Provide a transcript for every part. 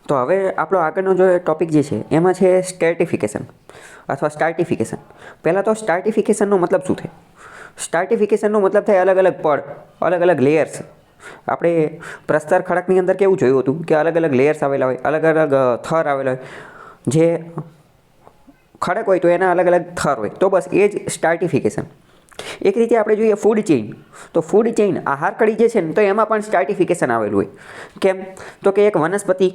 તો હવે આપણો આગળનો જો ટોપિક જે છે એમાં છે સ્ટ્રેટિફિકેશન અથવા સ્ટાર્ટિફિકેશન. પહેલાં તો સ્ટાર્ટિફિકેશનનો મતલબ શું થાય? સ્ટાર્ટિફિકેશનનો મતલબ થાય અલગ અલગ પડ, અલગ અલગ લેયર્સ. આપણે પ્રસ્તર ખડકની અંદર કેવું જોયું હતું કે અલગ અલગ લેયર્સ આવેલા હોય, અલગ અલગ થર આવેલા હોય. જે ખડક હોય તો એના અલગ અલગ થર હોય, તો બસ એ જ સ્ટાર્ટિફિકેશન. એક રીતે આપણે જોઈએ ફૂડ ચેઇન, તો ફૂડ ચેઇન આહાર કડી જે છે ને તો એમાં પણ સ્ટાર્ટિફિકેશન આવેલું હોય. કેમ? તો કે એક વનસ્પતિ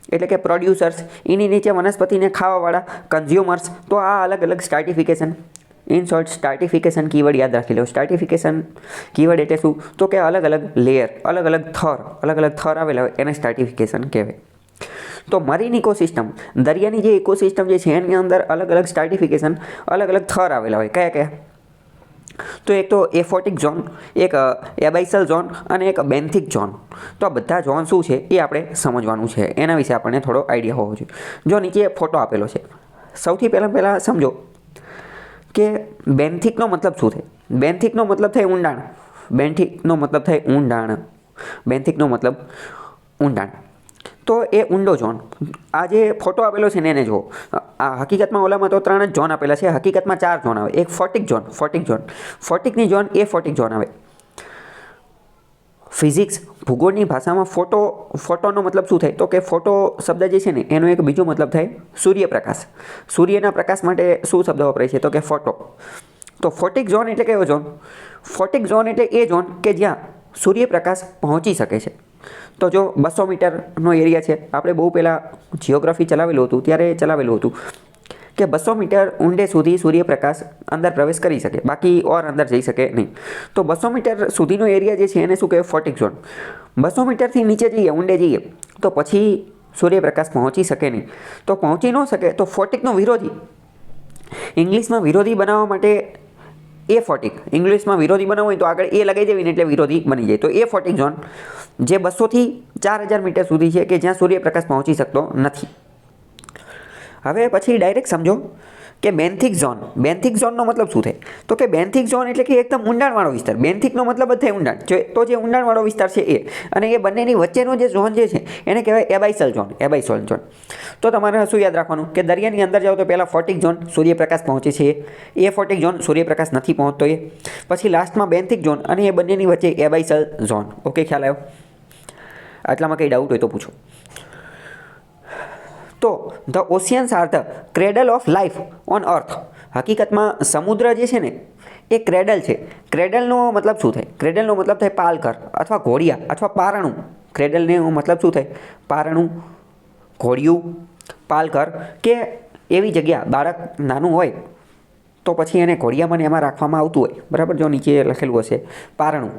એટલે કે પ્રોડ્યુસર્સ, એની નીચે વનસ્પતિને ખાવાવાળા કન્ઝ્યુમર્સ, તો આ અલગ અલગ સ્ટાર્ટિફિકેશન. ઇન શોર્ટ સ્ટાર્ટિફિકેશન કીવર્ડ યાદ રાખી લો. સ્ટાર્ટિફિકેશન કીવર્ડ એટલે શું? તો કે અલગ અલગ લેયર, અલગ અલગ થર આવેલા હોય એને સ્ટાર્ટિફિકેશન કહેવાય. તો મરીન ઇકોસિસ્ટમ, દરિયાની જે ઇકોસિસ્ટમ જે છે એની અંદર અલગ અલગ સ્ટાર્ટિફિકેશન, અલગ અલગ થર આવેલા હોય. કયા કયા? તો એક તો એફોટિક ઝોન, એક એબાઇસલ ઝોન અને એક બેન્થિક ઝોન. તો આ બધા ઝોન શું છે એ આપણે સમજવાનું છે, એના વિશે આપણને થોડો આઈડિયા હોવો જોઈએ. જો નીચે ફોટો આપેલો છે, સૌથી પહેલાં સમજો કે બેન્થિકનો મતલબ શું થાય? બેન્થિકનો મતલબ થાય ઊંડાણ. બેન્થિકનો મતલબ થાય ઊંડાણ. બેન્થિકનો મતલબ ઊંડાણ. તો એ ઊંડો ઝોન. આ જે ફોટો આપેલો છે ને એને જુઓ. આ હકીકતમાં ઓલામાં તો 3 જ ઝોન આપેલા છે, હકીકતમાં 4 ઝોન આવે. એક ફોટિક ઝોન, ફોટિકની ઝોન એ ફોટિક ઝોન આવે. ફિઝિક્સ ભૂગોળની ભાષામાં ફોટોનો મતલબ શું થાય? તો કે ફોટો શબ્દ જે છે ને એનો એક બીજો મતલબ થાય સૂર્યપ્રકાશ. સૂર્યના પ્રકાશ માટે શું શબ્દ વપરાય છે? તો કે ફોટો. તો ફોટિક ઝોન એટલે કયો ઝોન? ફોટિક ઝોન એટલે એ ઝોન કે જ્યાં સૂર્યપ્રકાશ પહોંચી શકે છે. તો જો 200 મીટરનો એરિયા છે, આપણે બહુ પહેલાં જિયોગ્રાફી ચલાવેલું હતું ત્યારે ચલાવેલું હતું કે 200 મીટર ઊંડે સુધી સૂર્યપ્રકાશ અંદર પ્રવેશ કરી શકે, બાકી ઓર અંદર જઈ શકે નહીં. તો 200 મીટર સુધીનો એરિયા જે છે એને શું કહેવાય? ફોટિક ઝોન. 200 મીટરથી નીચે જઈએ, ઊંડે જઈએ તો પછી સૂર્યપ્રકાશ પહોંચી શકે નહીં. તો પહોંચી ન શકે તો ફોટિકનો વિરોધી, ઇંગ્લિશમાં વિરોધી બનાવવા માટે એ ફોટિક, ઇંગ્લિશમાં વિરોધી બનાવવું હોય તો આગળ એ લગાવી દેવીને એટલે વિરોધી બની જાય. તો એ ફોટિક ઝોન જે 200થી 4000 મીટર સુધી છે કે જ્યાં સૂર્યપ્રકાશ પહોંચી શકતો નથી. હવે પછી ડાયરેક્ટ સમજો કે બેન્થિક ઝોન. બેન્થિક ઝોનનો મતલબ શું થાય? તો કે બેન્થિક ઝોન એટલે કે એકદમ ઊંડાણવાળો વિસ્તાર. બેન્થિકનો મતલબ જ થાય ઊંડાણ. તો જે ઊંડાણવાળો વિસ્તાર છે એ, અને એ બંનેની વચ્ચેનો જે ઝોન જે છે એને કહેવાય એબાઇસલ ઝોન. એબાઇસલ ઝોન. તો તમારે શું યાદ રાખવાનું કે દરિયાની અંદર જાઓ તો પહેલાં ફોટિક ઝોન, સૂર્યપ્રકાશ પહોંચે છે એ ફોટિક ઝોન, સૂર્યપ્રકાશ નથી પહોંચતો એ. પછી લાસ્ટમાં બેન્થિક ઝોન અને એ બંનેની વચ્ચે એબાઇસલ ઝોન. ઓકે, ખ્યાલ આવ્યો? આટલામાં કંઈ ડાઉટ હોય તો પૂછો. તો the oceans are the cradle of life on earth. હકીકતમાં સમુદ્ર જે છે ને એ ક્રેડલ છે. ક્રેડલનો મતલબ શું થાય? ક્રેડલનો મતલબ થાય પાલઘર અથવા ઘોડિયા અથવા પારણું. ક્રેડલનો મતલબ શું થાય? પારણું, ઘોડિયું, પાલઘર, કે એવી જગ્યા. બાળક નાનું હોય તો પછી એને ઘોડિયામાં એમાં રાખવામાં આવતું હોય, બરાબર? જો નીચે લખેલું હશે પારણું.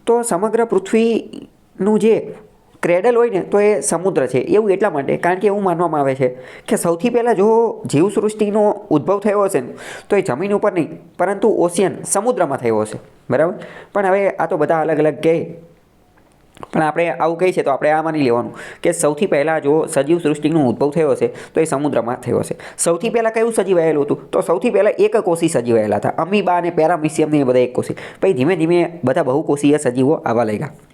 તો સમગ્ર પૃથ્વીનું જે ક્રેડલ હોય ને તો એ સમુદ્ર છે. એવું એટલા માટે કારણ કે એવું માનવામાં આવે છે કે સૌથી પહેલાં જો જીવસૃષ્ટિનો ઉદ્ભવ થયો હશે ને તો એ જમીન ઉપર નહીં પરંતુ ઓશિયન, સમુદ્રમાં થયો હશે, બરાબર? પણ હવે આ તો બધા અલગ અલગ કહે, પણ આપણે આવું કહીએ છીએ તો આપણે આ માની લેવાનું કે સૌથી પહેલાં જો સજીવ સૃષ્ટિનો ઉદ્ભવ થયો હશે તો એ સમુદ્રમાં થયો હશે. સૌથી પહેલાં કયું સજીવ આવેલું હતું? તો સૌથી પહેલાં એકકોષી સજીવ આવેલા હતા. અમીબા અને પેરામિશિયમ ને એ બધા એકકોષી. પછી ધીમે ધીમે બધા બહુકોષીય સજીવો આવવા લાગ્યા.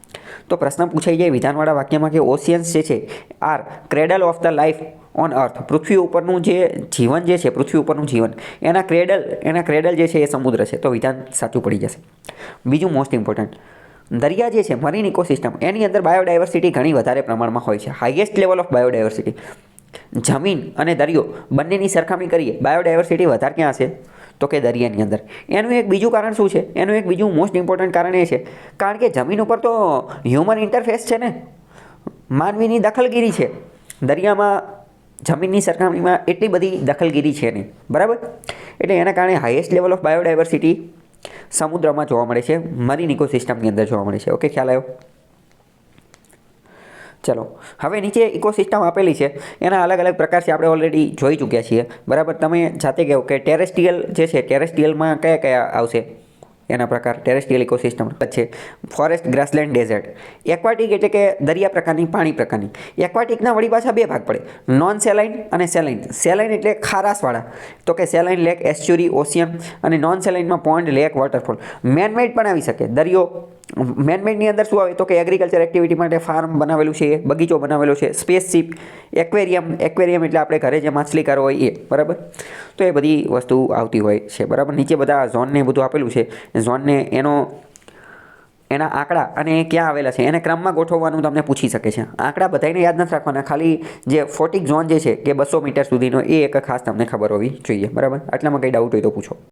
તો પ્રશ્ન પૂછાઈ જાય વિધાનવાળા વાક્યમાં કે ઓશિયન્સ જે છે are cradle of the life on earth. પૃથ્વી ઉપરનું જે જીવન જે છે, પૃથ્વી ઉપરનું જીવન, એના ક્રેડલ જે છે એ સમુદ્ર છે. તો વિધાન સાચું પડી જશે. બીજું મોસ્ટ ઇમ્પોર્ટન્ટ, દરિયા જે છે મરીન ઇકોસિસ્ટમ એની અંદર બાયોડાયવર્સિટી ઘણી વધારે પ્રમાણમાં હોય છે. Highest level of biodiversity. જમીન અને દરિયો બંનેની સરખામણી કરીએ બાયોડાયવર્સિટી વધારે ક્યાં હશે? તો કે દરિયાની અંદર. એનું એક બીજું કારણ શું છે? એનું એક બીજું મોસ્ટ ઇમ્પોર્ટન્ટ કારણ એ છે કારણ કે જમીન ઉપર તો હ્યુમન ઇન્ટરફેસ છે ને, માનવીની દખલગીરી છે. દરિયામાં જમીનની સરખામણીમાં એટલી બધી દખલગીરી છે નહીં, બરાબર? એટલે એના કારણે હાઈએસ્ટ લેવલ ઓફ બાયોડાયવર્સિટી સમુદ્રમાં જોવા મળે છે, મરીન ઇકોસિસ્ટમની અંદર જોવા મળે છે. ઓકે, ખ્યાલ આવ્યો? ચલો હવે નીચે ઇકોસિસ્ટમ આપેલી છે, એના અલગ અલગ પ્રકાર છે, આપણે ઓલરેડી જોઈ ચૂક્યા છીએ, બરાબર? તમે જાતે કહો કે ટેરેસ્ટ્રિયલ જે છે, ટેરેસ્ટ્રિયલમાં કયા કયા આવશે એના પ્રકાર? ટેરેસ્ટ્રિયલ ઇકોસિસ્ટમ છે ફોરેસ્ટ, ગ્રાસલેન્ડ, ડેઝર્ટ. એક્વાટિક એટલે કે દરિયા પ્રકારની, પાણી પ્રકારની. એક્વાટિકના વળી પાછા બે ભાગ પડે, નોન સેલાઇન અને સેલાઇન. સેલાઇન એટલે ખારાશવાળા, તો કે સેલાઇન લેક, એસ્ચ્યુરી, ઓશિયન. અને નોન સેલાઇનમાં પોન્ડ, લેક, વોટરફોલ. મેનમેડ પણ આવી શકે, દરિયો, મેનમેડની અંદર શું આવે તો કે એગ્રીકલ્ચર એક્ટિવિટી માટે ફાર્મ બનાવેલું છે, બગીચો બનાવેલો છે, સ્પેસશીપ, એક્વેરિયમ એટલે આપણે ઘરે જે માછલી કરો હોય એ, બરાબર. તો એ બધી વસ્તુ આવતી હોય છે, બરાબર. નીચે બધા ઝોનને બધું આપેલું છે, ઝોનને એના આંકડા અને ક્યાં આવેલા છે એને ક્રમમાં ગોઠવવાનું તમને પૂછી શકે છે. આંકડા બધાને યાદ નથી રાખવાના, ખાલી જે ફોટિક ઝોન જે છે કે 200 મીટર સુધીનો એ એક ખાસ તમને ખબર હોવી જોઈએ, બરાબર. આટલામાં કંઈ ડાઉટ હોય તો પૂછો.